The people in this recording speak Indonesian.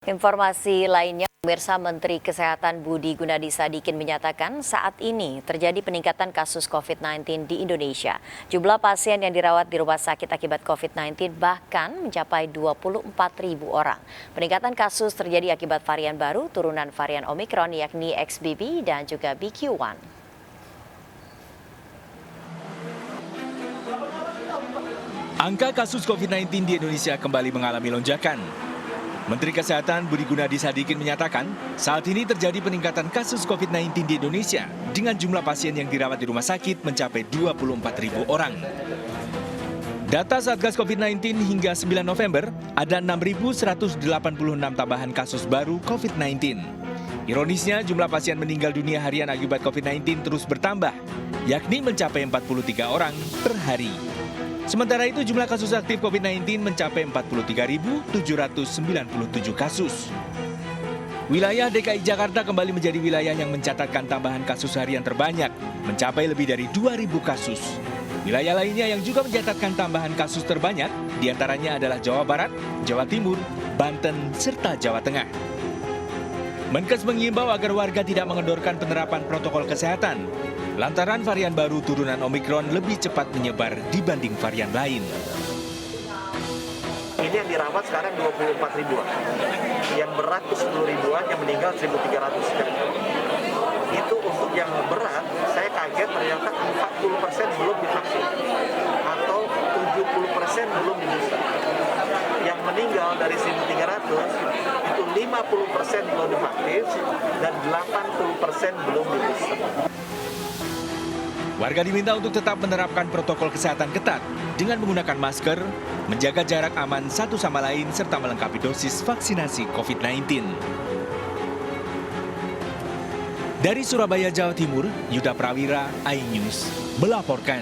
Informasi lainnya, pemirsa, Menteri Kesehatan Budi Gunadi Sadikin menyatakan saat ini terjadi peningkatan kasus COVID-19 di Indonesia. Jumlah pasien yang dirawat di rumah sakit akibat COVID-19 bahkan mencapai 24.000 orang. Peningkatan kasus terjadi akibat varian baru turunan varian Omicron yakni XBB dan juga BQ1. Angka kasus COVID-19 di Indonesia kembali mengalami lonjakan. Menteri Kesehatan Budi Gunadi Sadikin menyatakan saat ini terjadi peningkatan kasus COVID-19 di Indonesia dengan jumlah pasien yang dirawat di rumah sakit mencapai 24.000 orang. Data Satgas COVID-19 hingga 9 November ada 6.186 tambahan kasus baru COVID-19. Ironisnya jumlah pasien meninggal dunia harian akibat COVID-19 terus bertambah, yakni mencapai 43 orang per hari. Sementara itu jumlah kasus aktif COVID-19 mencapai 43.797 kasus. Wilayah DKI Jakarta kembali menjadi wilayah yang mencatatkan tambahan kasus harian terbanyak, mencapai lebih dari 2.000 kasus. Wilayah lainnya yang juga mencatatkan tambahan kasus terbanyak diantaranya adalah Jawa Barat, Jawa Timur, Banten, serta Jawa Tengah. Menkes mengimbau agar warga tidak mengendorkan penerapan protokol kesehatan, lantaran varian baru turunan Omicron lebih cepat menyebar dibanding varian lain. Ini yang dirawat sekarang 24 ribuan, yang berat itu 10 ribuan, yang meninggal 1.300 sekian. Itu untuk yang berat, saya kaget ternyata 40% belum divaksin, atau 70% belum di-booster. Yang meninggal dari 1.300, itu 50% belum divaksin, dan 80% belum di-booster. Warga diminta untuk tetap menerapkan protokol kesehatan ketat dengan menggunakan masker, menjaga jarak aman satu sama lain, serta melengkapi dosis vaksinasi COVID-19. Dari Surabaya, Jawa Timur, Yuda Prawira, iNews melaporkan.